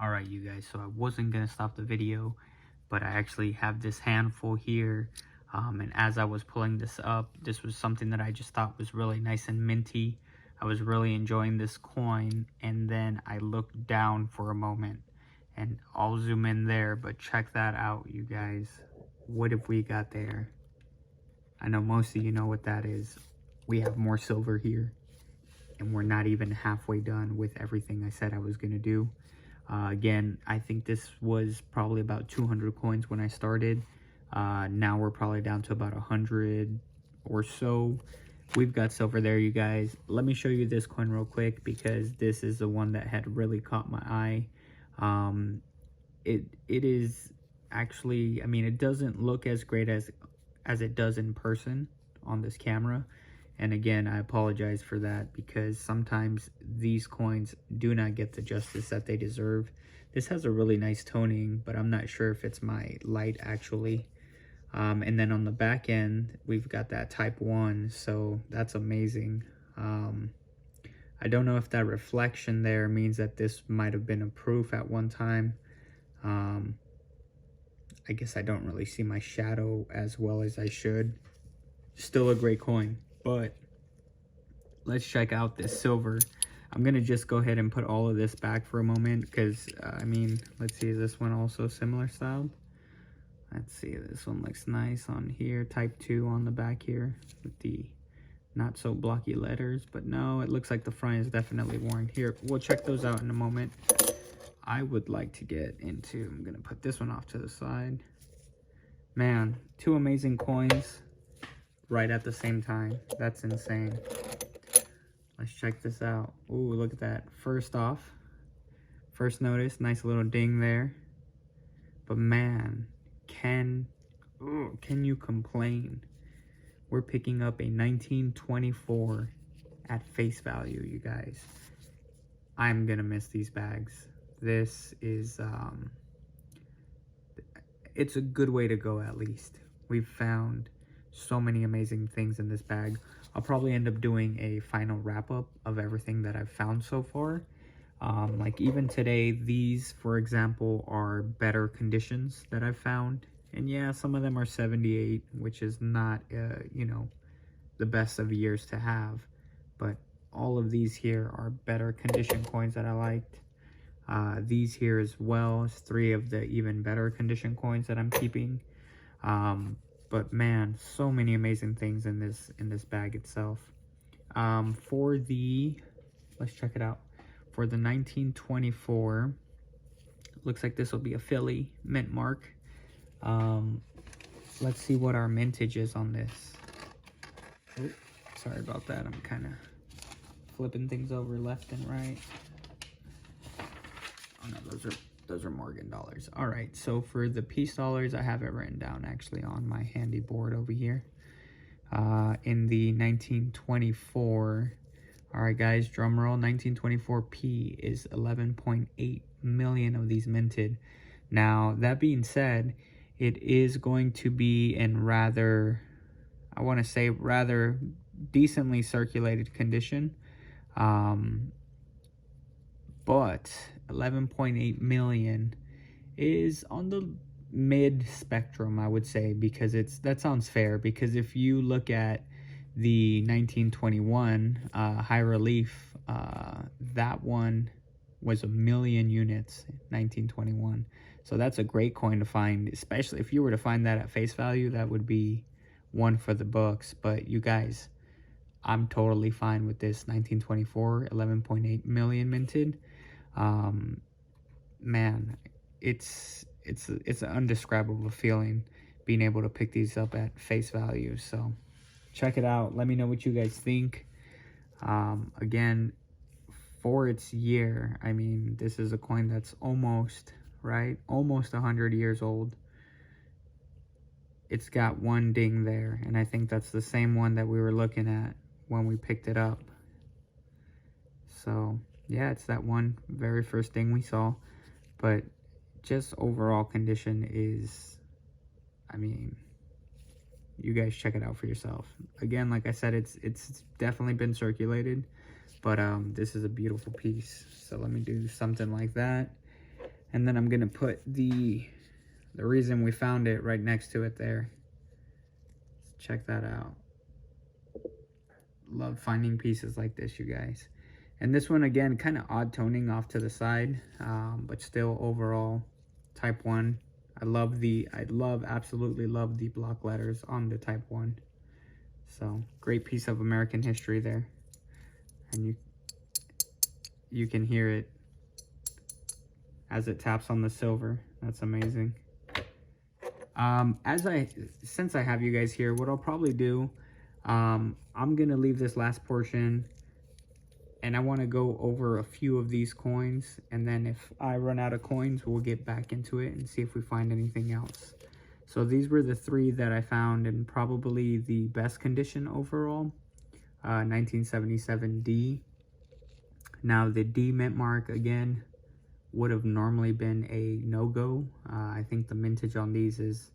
All right, you guys, so I wasn't gonna stop the video, but I actually have this handful here. And as I was pulling this up, this was something that I just thought was really nice and minty. I was really enjoying this coin, and then I looked down for a moment, and I'll zoom in there, but check that out, you guys. What have we got there? I know most of you know what that is. We have more silver here, and we're not even halfway done with everything I said I was gonna do. Again, I think this was probably about 200 coins when I started. Now we're probably down to about 100 or so. We've got silver there, you guys. Let me show you this coin real quick because this is the one that had really caught my eye. It is actually, I mean, it doesn't look as great as it does in person on this camera. And again, I apologize for that because sometimes these coins do not get the justice that they deserve. This has a really nice toning, but I'm not sure if it's my light actually. And then on the back end, we've got that type 1, so that's amazing. I don't know if that reflection there means that this might have been a proof at one time. I guess I don't really see my shadow as well as I should. Still a great coin. But let's check out this silver. I'm gonna just go ahead and put all of this back for a moment because I mean, let's see, is this one also similar styled? Let's see, this one looks nice on here, type 2 on the back here with the not so blocky letters, but no, it looks like the front is definitely worn. Here, we'll check those out in a moment. I would like to get into, I'm gonna put this one off to the side. Man, two amazing coins right at the same time. That's insane. Let's check this out. Ooh, look at that. First off, first notice, nice little ding there. But man, can you complain? We're picking up a 1924 at face value, you guys. I'm gonna miss these bags. This is, it's a good way to go at least. We've found so many amazing things in this bag. I'll probably end up doing a final wrap-up of everything that I've found so far. Like even today, these, for example, are better conditions that I've found. And yeah, some of them are 78, which is not, you know, the best of years to have. But all of these here are better condition coins that I liked. These here as well is 3 of the even better condition coins that I'm keeping. But man, so many amazing things in this bag itself. For the, let's check it out. For the 1924, looks like this will be a Philly mint mark. Let's see what our mintage is on this. Oh, sorry about that. I'm kind of flipping things over left and right. Oh no, those are Morgan dollars. All right, so for the peace dollars, I have it written down actually on my handy board over here. In the 1924, all right guys, drum roll, 1924p is 11.8 million of these minted. Now, that being said, it is going to be in rather, I want to say rather decently circulated condition. But 11.8 million is on the mid spectrum, I would say, because that sounds fair, because if you look at the 1921 high relief, that one was 1 million units, 1921. So that's a great coin to find, especially if you were to find that at face value. That would be one for the books. But you guys, I'm totally fine with this 1924 11.8 million minted. Man, it's an undescribable feeling being able to pick these up at face value. So check it out. Let me know what you guys think. Again, for its year, I mean, this is a coin that's almost 100 years old. It's got one ding there, and I think that's the same one that we were looking at when we picked it up. So yeah, it's that one very first thing we saw. But just overall condition is, I mean, you guys check it out for yourself. Again, like I said, it's definitely been circulated, but this is a beautiful piece. So let me do something like that. And then I'm gonna put the reason we found it right next to it there. Check that out. Love finding pieces like this, you guys. And this one, again, kind of odd toning off to the side, but still overall Type 1. Absolutely love the block letters on the Type 1. So, great piece of American history there. And you can hear it as it taps on the silver. That's amazing. Since I have you guys here, what I'll probably do, I'm gonna leave this last portion, and I want to go over a few of these coins, and then if I run out of coins, we'll get back into it and see if we find anything else. So these were the 3 that I found in probably the best condition overall. 1977 D. Now the D mint mark, again, would have normally been a no-go. I think the mintage on these is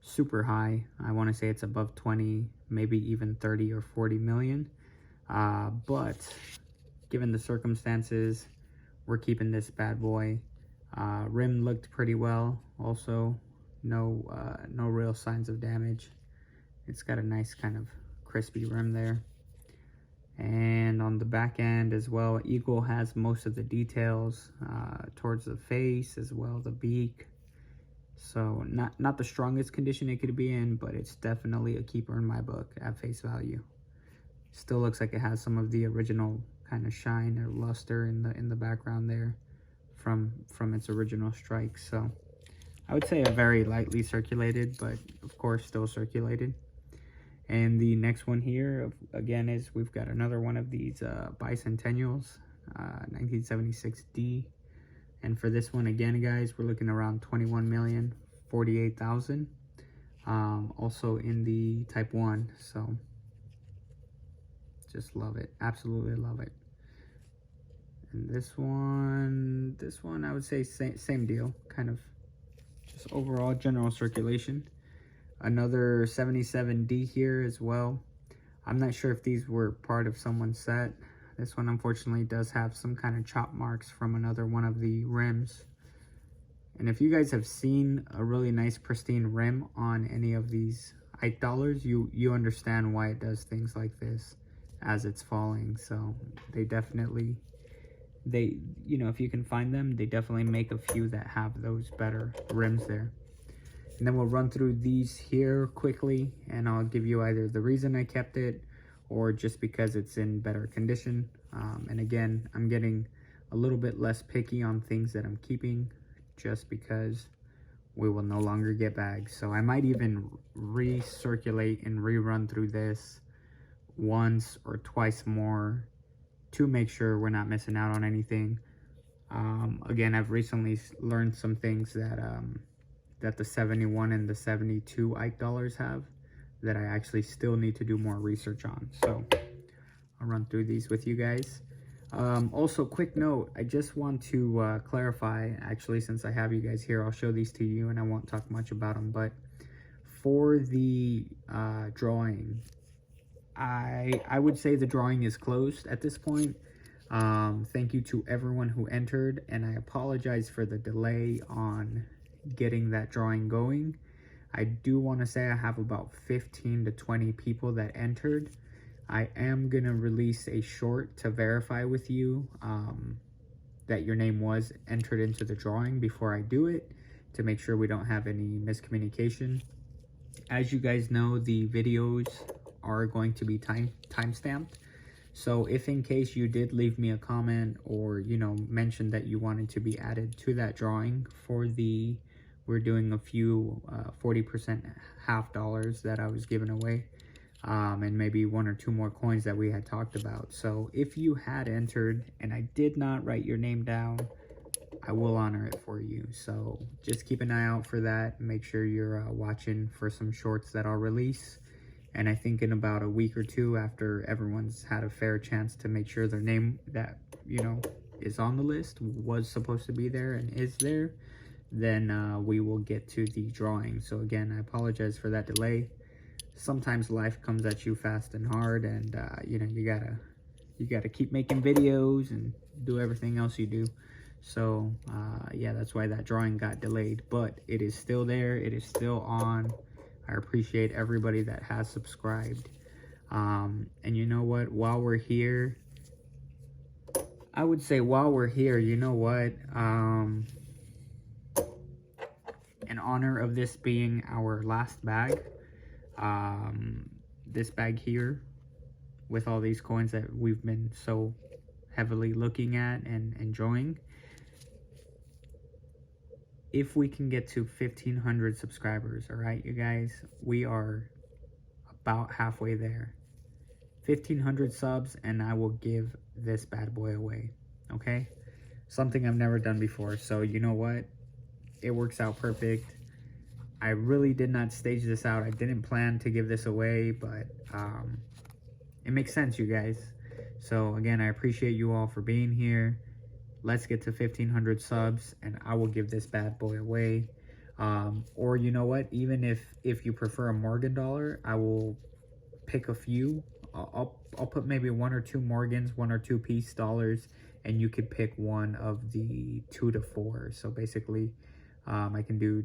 super high. I want to say it's above 20, maybe even 30 or 40 million. But given the circumstances, we're keeping this bad boy. Rim looked pretty well. Also, no real signs of damage. It's got a nice kind of crispy rim there. And on the back end as well, Eagle has most of the details towards the face as well, the beak. So not the strongest condition it could be in, but it's definitely a keeper in my book at face value. Still looks like it has some of the original kind of shine or luster in the background there from its original strike. So I would say a very lightly circulated, but of course still circulated. And the next one here, again, is we've got another one of these bicentennials, 1976 D. And for this one, again, guys, we're looking around 21,048,000. Also in the Type 1. So just love it. Absolutely love it. And this one I would say same deal. Kind of just overall general circulation. Another 77D here as well. I'm not sure if these were part of someone's set. This one unfortunately does have some kind of chop marks from another one of the rims. And if you guys have seen a really nice pristine rim on any of these Ike dollars, you understand why it does things like this as it's falling. So they definitely, you know, if you can find them, they definitely make a few that have those better rims there. And then we'll run through these here quickly, and I'll give you either the reason I kept it or just because it's in better condition. And again, I'm getting a little bit less picky on things that I'm keeping just because we will no longer get bags. So I might even recirculate and rerun through this once or twice more to make sure we're not missing out on anything. Again, I've recently learned some things that that the 71 and the 72 Ike dollars have that I actually still need to do more research on. So I'll run through these with you guys. Also, quick note, I just want to clarify, actually, since I have you guys here, I'll show these to you and I won't talk much about them, but for the drawing, I would say the drawing is closed at this point. Thank you to everyone who entered, and I apologize for the delay on getting that drawing going. I do want to say I have about 15 to 20 people that entered. I am going to release a short to verify with you that your name was entered into the drawing before I do it, to make sure we don't have any miscommunication. As you guys know, the videos are going to be time-stamped. So if in case you did leave me a comment or, you know, mention that you wanted to be added to that drawing for the, we're doing a few 40% half dollars that I was giving away, and maybe 1 or 2 more coins that we had talked about. So if you had entered and I did not write your name down, I will honor it for you. So just keep an eye out for that. Make sure you're watching for some shorts that I'll release. And I think in about a week or 2 after everyone's had a fair chance to make sure their name that, you know, is on the list, was supposed to be there and is there, then we will get to the drawing. So again, I apologize for that delay. Sometimes life comes at you fast and hard, and you know, you gotta keep making videos and do everything else you do. So yeah, that's why that drawing got delayed, but it is still there. It is still on. I appreciate everybody that has subscribed. And you know what, while we're here, I would say while we're here, you know what, in honor of this being our last bag, this bag here with all these coins that we've been so heavily looking at and enjoying, if we can get to 1,500 subscribers, all right, you guys, we are about halfway there. 1,500 subs and I will give this bad boy away, okay? Something I've never done before. So you know what, it works out perfect. I really did not stage this out. I didn't plan to give this away, but it makes sense, you guys. So again, I appreciate you all for being here. Let's get to 1,500 subs and I will give this bad boy away. Or you know what, even if you prefer a Morgan dollar, I will pick a few. I'll put maybe 1 or 2 Morgans, 1 or 2 piece dollars, and you could pick one of the 2 to 4. So basically, I can do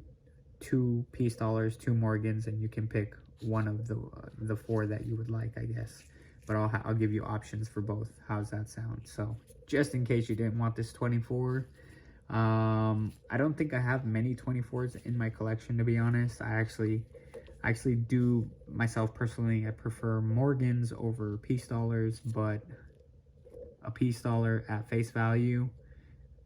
2 piece dollars, 2 Morgans, and you can pick one of the 4 that you would like, I guess. But I'll give you options for both. How's that sound? So just in case you didn't want this 24, I don't think I have many 24s in my collection, to be honest. I actually do, myself personally, I prefer Morgans over piece dollars, but a piece dollar at face value,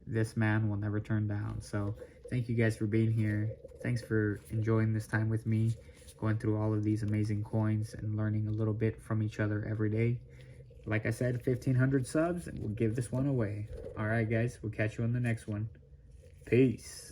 this man will never turn down. So thank you guys for being here. Thanks for enjoying this time with me, going through all of these amazing coins and learning a little bit from each other every day. Like I said, 1,500 subs and we'll give this one away. All right, guys, we'll catch you on the next one. Peace.